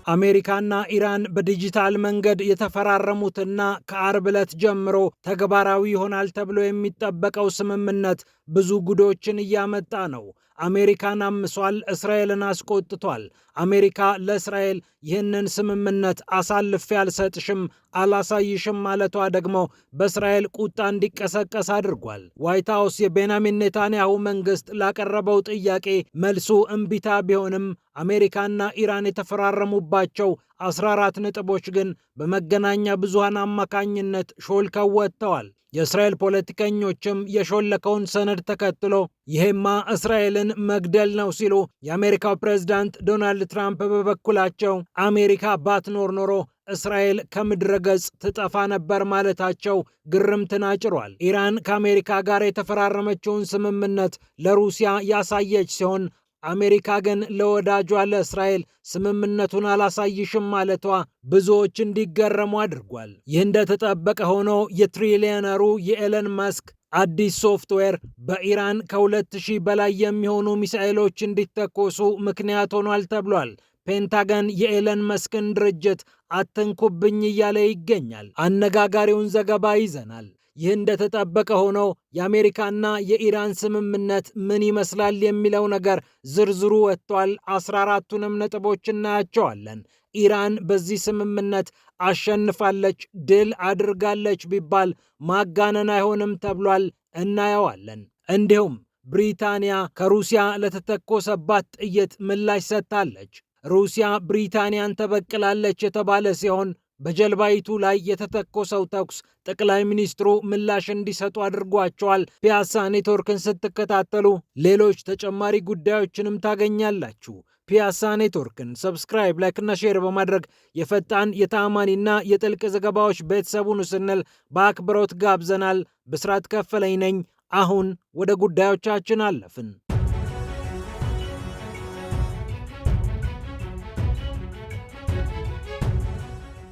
አሜሪካና ኢራን በዲጂታል መንገድ የተፈራረሙትና ከአርብ ዕለት ጀምሮ ተግባራዊ ይሆናል ተብሎ የሚጠበቀው ስምምነት ብዙ ጉዶችን እያመጣ ነው። አሜሪካን አምሷል፣ እስራኤልን አስቆጥቷል። አሜሪካ ለእስራኤል ይህንን ስምምነት አሳልፌ አልሰጥሽም፣ አላሳይሽም ማለቷ ደግሞ በእስራኤል ቁጣ እንዲቀሰቀስ አድርጓል። ዋይት ሀውስ የቤንያሚን ኔታንያሁ መንግስት ላቀረበው ጥያቄ መልሱ እምቢታ ቢሆንም አሜሪካና ኢራን የተፈራረሙባቸው 14 ነጥቦች ግን በመገናኛ ብዙሃን አማካኝነት ሾልከው ወጥተዋል። የእስራኤል ፖለቲከኞችም የሾለከውን ሰነድ ተከትሎ ይሄማ እስራኤልን መግደል ነው ሲሉ፣ የአሜሪካው ፕሬዝዳንት ዶናልድ ትራምፕ በበኩላቸው አሜሪካ ባትኖር ኖሮ እስራኤል ከምድረ ገጽ ትጠፋ ነበር ማለታቸው ግርምትን አጭሯል። ኢራን ከአሜሪካ ጋር የተፈራረመችውን ስምምነት ለሩሲያ ያሳየች ሲሆን አሜሪካ ግን ለወዳጇ ለእስራኤል ስምምነቱን አላሳይሽም ማለቷ ብዙዎች እንዲገረሙ አድርጓል። ይህ እንደተጠበቀ ሆኖ የትሪሊየነሩ የኤለን መስክ አዲስ ሶፍትዌር በኢራን ከ2000 በላይ የሚሆኑ ሚሳኤሎች እንዲተኮሱ ምክንያት ሆኗል ተብሏል። ፔንታገን የኤለን መስክን ድርጅት አትንኩብኝ እያለ ይገኛል። አነጋጋሪውን ዘገባ ይዘናል። ይህ እንደተጠበቀ ሆኖ የአሜሪካና የኢራን ስምምነት ምን ይመስላል የሚለው ነገር ዝርዝሩ ወጥቷል። 14ቱንም ነጥቦች እናያቸዋለን። ኢራን በዚህ ስምምነት አሸንፋለች፣ ድል አድርጋለች ቢባል ማጋነን አይሆንም ተብሏል። እናየዋለን። እንዲሁም ብሪታንያ ከሩሲያ ለተተኮሰባት ጥይት ምላሽ ሰጥታለች። ሩሲያ ብሪታንያን ተበቅላለች የተባለ ሲሆን በጀልባይቱ ላይ የተተኮሰው ተኩስ ጠቅላይ ሚኒስትሩ ምላሽ እንዲሰጡ አድርጓቸዋል። ፒያሳ ኔትወርክን ስትከታተሉ ሌሎች ተጨማሪ ጉዳዮችንም ታገኛላችሁ። ፒያሳ ኔትወርክን ሰብስክራይብ፣ ላይክና ሼር በማድረግ የፈጣን የተአማኒና የጥልቅ ዘገባዎች ቤተሰቡን ስንል በአክብሮት ጋብዘናል። ብስራት ከፈለኝ ነኝ። አሁን ወደ ጉዳዮቻችን አለፍን።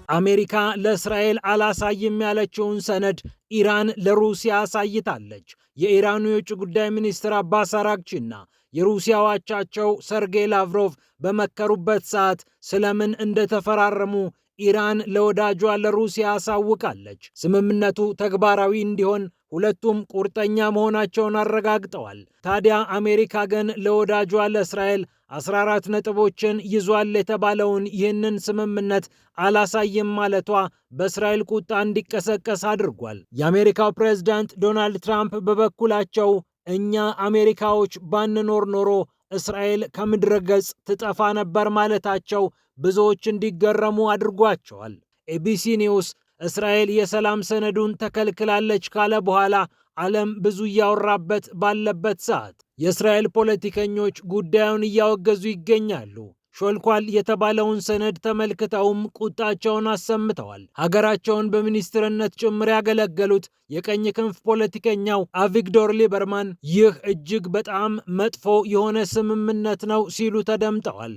አሜሪካ ለእስራኤል አላሳይም ያለችውን ሰነድ ኢራን ለሩሲያ አሳይታለች። የኢራኑ የውጭ ጉዳይ ሚኒስትር አባስ አራግቺና የሩሲያ አቻቸው ሰርጌይ ላቭሮቭ በመከሩበት ሰዓት ስለምን እንደተፈራረሙ ኢራን ለወዳጇ ለሩሲያ አሳውቃለች። ስምምነቱ ተግባራዊ እንዲሆን ሁለቱም ቁርጠኛ መሆናቸውን አረጋግጠዋል። ታዲያ አሜሪካ ግን ለወዳጇ ለእስራኤል 14 ነጥቦችን ይዟል የተባለውን ይህንን ስምምነት አላሳይም ማለቷ በእስራኤል ቁጣ እንዲቀሰቀስ አድርጓል። የአሜሪካው ፕሬዝዳንት ዶናልድ ትራምፕ በበኩላቸው እኛ አሜሪካዎች ባንኖር ኖሮ እስራኤል ከምድረ ገጽ ትጠፋ ነበር ማለታቸው ብዙዎች እንዲገረሙ አድርጓቸዋል። ኤቢሲ ኒውስ እስራኤል የሰላም ሰነዱን ተከልክላለች ካለ በኋላ ዓለም ብዙ እያወራበት ባለበት ሰዓት የእስራኤል ፖለቲከኞች ጉዳዩን እያወገዙ ይገኛሉ። ሾልኳል የተባለውን ሰነድ ተመልክተውም ቁጣቸውን አሰምተዋል። ሀገራቸውን በሚኒስትርነት ጭምር ያገለገሉት የቀኝ ክንፍ ፖለቲከኛው አቪግዶር ሊበርማን ይህ እጅግ በጣም መጥፎ የሆነ ስምምነት ነው ሲሉ ተደምጠዋል።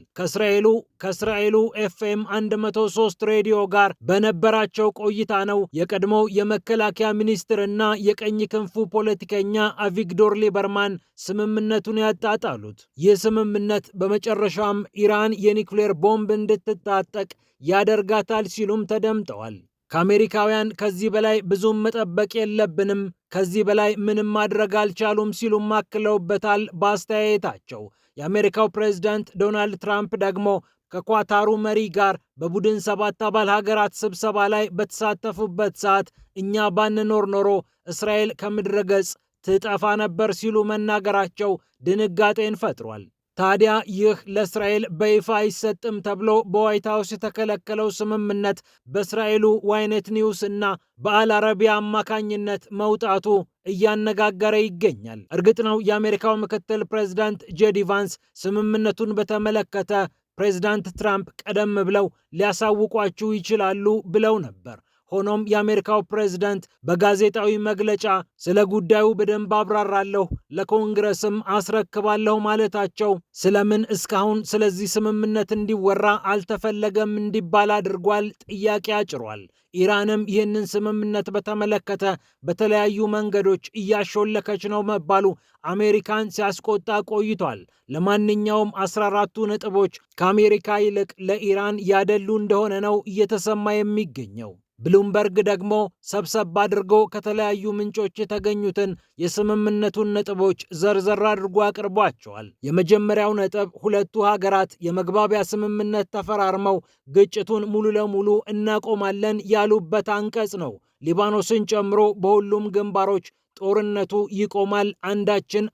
ከእስራኤሉ ኤፍኤም 103 ሬዲዮ ጋር በነበራቸው ቆይታ ነው የቀድሞው የመከላከያ ሚኒስትርና የቀኝ ክንፉ ፖለቲከኛ አቪግዶር ሊበርማን ስምምነቱን ያጣጣሉት። ይህ ስምምነት በመጨረሻም ኢራን የኒውክሌር ቦምብ እንድትታጠቅ ያደርጋታል ሲሉም ተደምጠዋል። ከአሜሪካውያን ከዚህ በላይ ብዙም መጠበቅ የለብንም፣ ከዚህ በላይ ምንም ማድረግ አልቻሉም ሲሉም አክለውበታል በአስተያየታቸው። የአሜሪካው ፕሬዝዳንት ዶናልድ ትራምፕ ደግሞ ከኳታሩ መሪ ጋር በቡድን 7 አባል ሀገራት ስብሰባ ላይ በተሳተፉበት ሰዓት እኛ ባንኖር ኖሮ እስራኤል ከምድረ ገጽ ትጠፋ ነበር ሲሉ መናገራቸው ድንጋጤን ፈጥሯል። ታዲያ ይህ ለእስራኤል በይፋ አይሰጥም ተብሎ በዋይት ሀውስ የተከለከለው ስምምነት በእስራኤሉ ዋይኔት ኒውስ እና በአል አረቢያ አማካኝነት መውጣቱ እያነጋገረ ይገኛል። እርግጥ ነው የአሜሪካው ምክትል ፕሬዝዳንት ጄዲ ቫንስ ስምምነቱን በተመለከተ ፕሬዝዳንት ትራምፕ ቀደም ብለው ሊያሳውቋችሁ ይችላሉ ብለው ነበር። ሆኖም የአሜሪካው ፕሬዝዳንት በጋዜጣዊ መግለጫ ስለ ጉዳዩ በደንብ አብራራለሁ፣ ለኮንግረስም አስረክባለሁ ማለታቸው ስለምን እስካሁን ስለዚህ ስምምነት እንዲወራ አልተፈለገም እንዲባል አድርጓል ጥያቄ አጭሯል። ኢራንም ይህንን ስምምነት በተመለከተ በተለያዩ መንገዶች እያሾለከች ነው መባሉ አሜሪካን ሲያስቆጣ ቆይቷል። ለማንኛውም 14ቱ ነጥቦች ከአሜሪካ ይልቅ ለኢራን ያደሉ እንደሆነ ነው እየተሰማ የሚገኘው። ብሉምበርግ ደግሞ ሰብሰብ አድርጎ ከተለያዩ ምንጮች የተገኙትን የስምምነቱን ነጥቦች ዘርዘር አድርጎ አቅርቧቸዋል። የመጀመሪያው ነጥብ ሁለቱ ሀገራት የመግባቢያ ስምምነት ተፈራርመው ግጭቱን ሙሉ ለሙሉ እናቆማለን ያሉበት አንቀጽ ነው። ሊባኖስን ጨምሮ በሁሉም ግንባሮች ጦርነቱ ይቆማል፣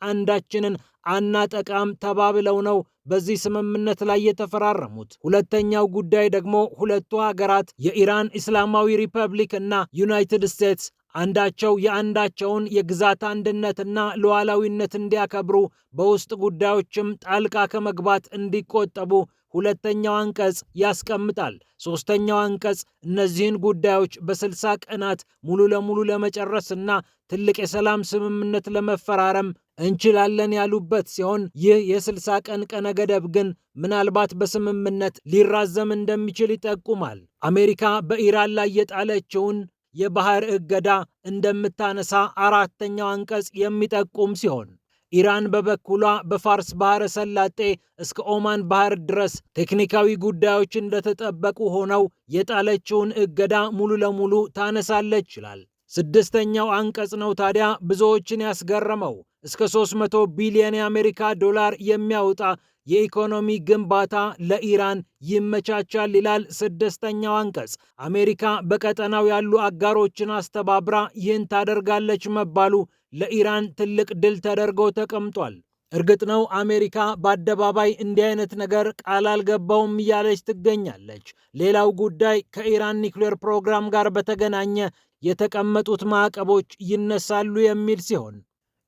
አንዳችንን አናጠቃም ተባብለው ነው በዚህ ስምምነት ላይ የተፈራረሙት። ሁለተኛው ጉዳይ ደግሞ ሁለቱ ሀገራት የኢራን እስላማዊ ሪፐብሊክ እና ዩናይትድ ስቴትስ አንዳቸው የአንዳቸውን የግዛት አንድነትና ሉዓላዊነት እንዲያከብሩ በውስጥ ጉዳዮችም ጣልቃ ከመግባት እንዲቆጠቡ ሁለተኛው አንቀጽ ያስቀምጣል። ሶስተኛው አንቀጽ እነዚህን ጉዳዮች በ60 ቀናት ሙሉ ለሙሉ ለመጨረስና ትልቅ የሰላም ስምምነት ለመፈራረም እንችላለን ያሉበት ሲሆን ይህ የ60 ቀን ቀነ ገደብ ግን ምናልባት በስምምነት ሊራዘም እንደሚችል ይጠቁማል። አሜሪካ በኢራን ላይ የጣለችውን የባህር እገዳ እንደምታነሳ አራተኛው አንቀጽ የሚጠቁም ሲሆን ኢራን በበኩሏ በፋርስ ባህረ ሰላጤ እስከ ኦማን ባህር ድረስ ቴክኒካዊ ጉዳዮች እንደተጠበቁ ሆነው የጣለችውን እገዳ ሙሉ ለሙሉ ታነሳለች ይላል። ስድስተኛው አንቀጽ ነው ታዲያ ብዙዎችን ያስገረመው። እስከ 300 ቢሊዮን የአሜሪካ ዶላር የሚያወጣ የኢኮኖሚ ግንባታ ለኢራን ይመቻቻል ይላል ስድስተኛው አንቀጽ። አሜሪካ በቀጠናው ያሉ አጋሮችን አስተባብራ ይህን ታደርጋለች መባሉ ለኢራን ትልቅ ድል ተደርጎ ተቀምጧል። እርግጥ ነው አሜሪካ በአደባባይ እንዲህ አይነት ነገር ቃል አልገባውም እያለች ትገኛለች። ሌላው ጉዳይ ከኢራን ኒውክሌር ፕሮግራም ጋር በተገናኘ የተቀመጡት ማዕቀቦች ይነሳሉ የሚል ሲሆን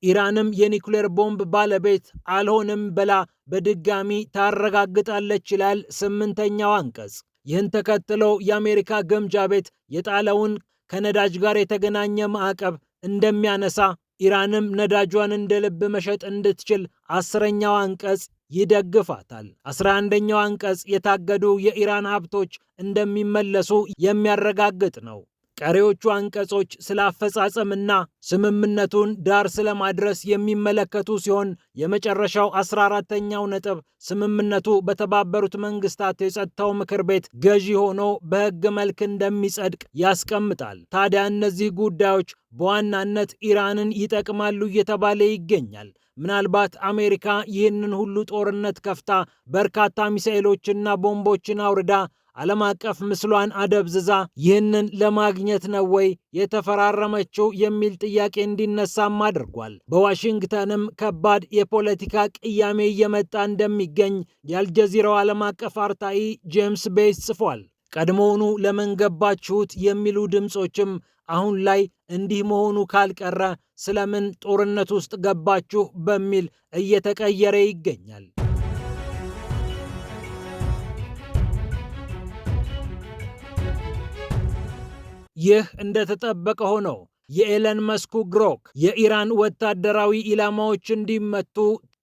ኢራንም የኒውክሌር ቦምብ ባለቤት አልሆንም ብላ በድጋሚ ታረጋግጣለች ይላል ስምንተኛው አንቀጽ። ይህን ተከትሎ የአሜሪካ ግምጃ ቤት የጣለውን ከነዳጅ ጋር የተገናኘ ማዕቀብ እንደሚያነሳ ኢራንም ነዳጇን እንደ ልብ መሸጥ እንድትችል 10ኛው አንቀጽ ይደግፋታል። 11ኛው አንቀጽ የታገዱ የኢራን ሀብቶች እንደሚመለሱ የሚያረጋግጥ ነው። ቀሪዎቹ አንቀጾች ስለ አፈጻጸምና ስምምነቱን ዳር ስለማድረስ የሚመለከቱ ሲሆን የመጨረሻው 14ኛው ነጥብ ስምምነቱ በተባበሩት መንግስታት የጸጥታው ምክር ቤት ገዢ ሆኖ በሕግ መልክ እንደሚጸድቅ ያስቀምጣል። ታዲያ እነዚህ ጉዳዮች በዋናነት ኢራንን ይጠቅማሉ እየተባለ ይገኛል። ምናልባት አሜሪካ ይህንን ሁሉ ጦርነት ከፍታ በርካታ ሚሳኤሎችና ቦምቦችን አውርዳ ዓለም አቀፍ ምስሏን አደብዝዛ ይህንን ለማግኘት ነው ወይ የተፈራረመችው የሚል ጥያቄ እንዲነሳም አድርጓል። በዋሽንግተንም ከባድ የፖለቲካ ቅያሜ እየመጣ እንደሚገኝ የአልጀዚራው ዓለም አቀፍ አርታኢ ጄምስ ቤይስ ጽፏል። ቀድሞውኑ ለምን ገባችሁት የሚሉ ድምፆችም አሁን ላይ እንዲህ መሆኑ ካልቀረ ስለምን ጦርነት ውስጥ ገባችሁ በሚል እየተቀየረ ይገኛል። ይህ እንደተጠበቀ ሆኖ የኤለን መስኩ ግሮክ የኢራን ወታደራዊ ኢላማዎች እንዲመቱ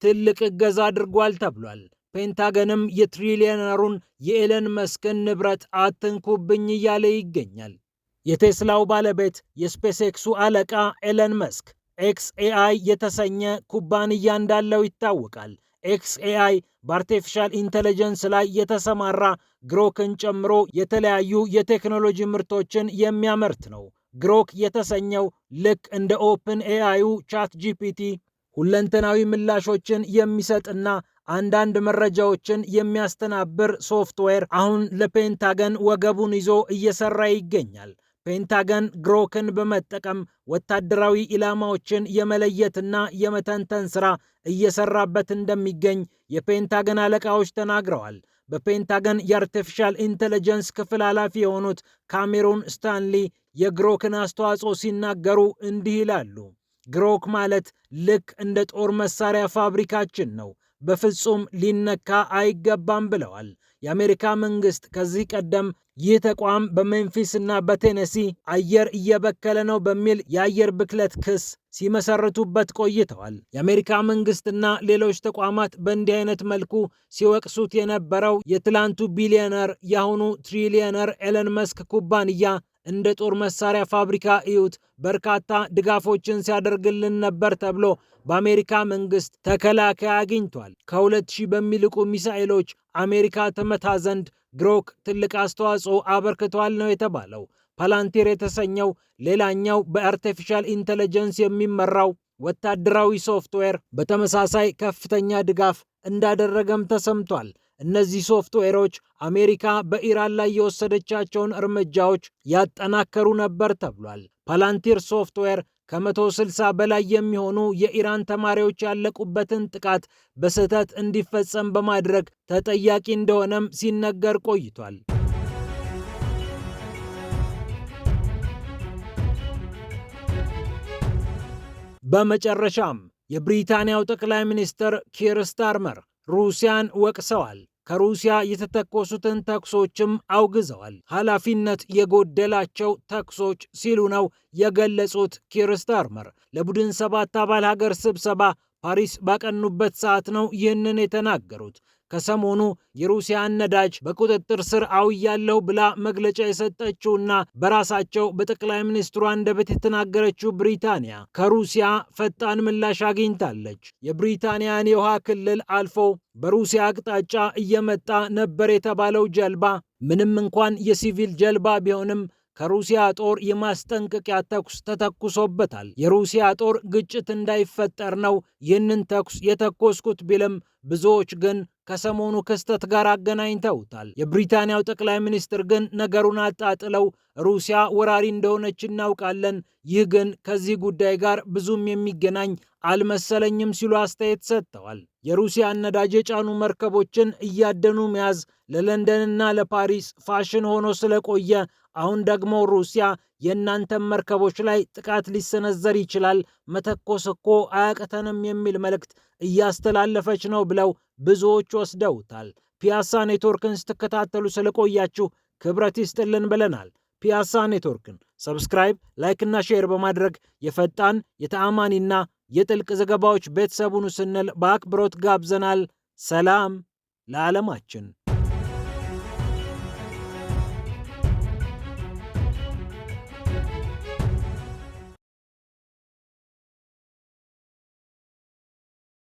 ትልቅ እገዛ አድርጓል ተብሏል። ፔንታገንም የትሪሊየነሩን የኤለን መስክን ንብረት አትንኩብኝ እያለ ይገኛል። የቴስላው ባለቤት የስፔስ ኤክሱ አለቃ ኤለን መስክ ኤክስኤአይ የተሰኘ ኩባንያ እንዳለው ይታወቃል። ኤክስኤአይ በአርቲፊሻል ኢንተለጀንስ ላይ የተሰማራ ግሮክን ጨምሮ የተለያዩ የቴክኖሎጂ ምርቶችን የሚያመርት ነው። ግሮክ የተሰኘው ልክ እንደ ኦፕን ኤአዩ ቻት ጂፒቲ ሁለንተናዊ ምላሾችን የሚሰጥና አንዳንድ መረጃዎችን የሚያስተናብር ሶፍትዌር አሁን ለፔንታገን ወገቡን ይዞ እየሰራ ይገኛል። ፔንታገን ግሮክን በመጠቀም ወታደራዊ ኢላማዎችን የመለየትና የመተንተን ሥራ እየሰራበት እንደሚገኝ የፔንታገን አለቃዎች ተናግረዋል። በፔንታገን የአርቲፊሻል ኢንተለጀንስ ክፍል ኃላፊ የሆኑት ካሜሩን ስታንሊ የግሮክን አስተዋጽኦ ሲናገሩ እንዲህ ይላሉ። ግሮክ ማለት ልክ እንደ ጦር መሳሪያ ፋብሪካችን ነው፣ በፍጹም ሊነካ አይገባም ብለዋል። የአሜሪካ መንግስት ከዚህ ቀደም ይህ ተቋም በሜምፊስ እና በቴነሲ አየር እየበከለ ነው በሚል የአየር ብክለት ክስ ሲመሰርቱበት ቆይተዋል። የአሜሪካ መንግስትና ሌሎች ተቋማት በእንዲህ አይነት መልኩ ሲወቅሱት የነበረው የትላንቱ ቢሊዮነር የአሁኑ ትሪሊዮነር ኤለን መስክ ኩባንያ እንደ ጦር መሳሪያ ፋብሪካ እዩት፣ በርካታ ድጋፎችን ሲያደርግልን ነበር ተብሎ በአሜሪካ መንግስት ተከላካይ አግኝቷል። ከ2000 በሚልቁ ሚሳኤሎች አሜሪካ ተመታ ዘንድ ግሮክ ትልቅ አስተዋጽኦ አበርክቷል ነው የተባለው። ፓላንቲር የተሰኘው ሌላኛው በአርቲፊሻል ኢንተለጀንስ የሚመራው ወታደራዊ ሶፍትዌር በተመሳሳይ ከፍተኛ ድጋፍ እንዳደረገም ተሰምቷል። እነዚህ ሶፍትዌሮች አሜሪካ በኢራን ላይ የወሰደቻቸውን እርምጃዎች ያጠናከሩ ነበር ተብሏል። ፓላንቲር ሶፍትዌር ከ160 በላይ የሚሆኑ የኢራን ተማሪዎች ያለቁበትን ጥቃት በስህተት እንዲፈጸም በማድረግ ተጠያቂ እንደሆነም ሲነገር ቆይቷል። በመጨረሻም የብሪታንያው ጠቅላይ ሚኒስትር ኪር ስታርመር ሩሲያን ወቅሰዋል። ከሩሲያ የተተኮሱትን ተኩሶችም አውግዘዋል። ኃላፊነት የጎደላቸው ተኩሶች ሲሉ ነው የገለጹት ኪር ስታርመር ለቡድን 7 አባል ሀገር ስብሰባ ፓሪስ ባቀኑበት ሰዓት ነው ይህንን የተናገሩት። ከሰሞኑ የሩሲያን ነዳጅ በቁጥጥር ስር አውያለሁ ብላ መግለጫ የሰጠችውና በራሳቸው በጠቅላይ ሚኒስትሩ አንደበት የተናገረችው ብሪታንያ ከሩሲያ ፈጣን ምላሽ አግኝታለች። የብሪታንያን የውሃ ክልል አልፎ በሩሲያ አቅጣጫ እየመጣ ነበር የተባለው ጀልባ ምንም እንኳን የሲቪል ጀልባ ቢሆንም ከሩሲያ ጦር የማስጠንቀቂያ ተኩስ ተተኩሶበታል። የሩሲያ ጦር ግጭት እንዳይፈጠር ነው ይህንን ተኩስ የተኮስኩት ቢልም ብዙዎች ግን ከሰሞኑ ክስተት ጋር አገናኝተውታል። የብሪታንያው ጠቅላይ ሚኒስትር ግን ነገሩን አጣጥለው ሩሲያ ወራሪ እንደሆነች እናውቃለን፣ ይህ ግን ከዚህ ጉዳይ ጋር ብዙም የሚገናኝ አልመሰለኝም ሲሉ አስተያየት ሰጥተዋል። የሩሲያን ነዳጅ የጫኑ መርከቦችን እያደኑ መያዝ ለለንደንና ለፓሪስ ፋሽን ሆኖ ስለቆየ አሁን ደግሞ ሩሲያ የእናንተን መርከቦች ላይ ጥቃት ሊሰነዘር ይችላል፣ መተኮስ እኮ አያቅተንም የሚል መልእክት እያስተላለፈች ነው ብለው ብዙዎች ወስደውታል። ፒያሳ ኔትወርክን ስትከታተሉ ስለቆያችሁ ክብረት ይስጥልን ብለናል። ፒያሳ ኔትወርክን ሰብስክራይብ፣ ላይክ እና ሼር በማድረግ የፈጣን የተአማኒና የጥልቅ ዘገባዎች ቤተሰቡን ስንል በአክብሮት ጋብዘናል። ሰላም ለዓለማችን።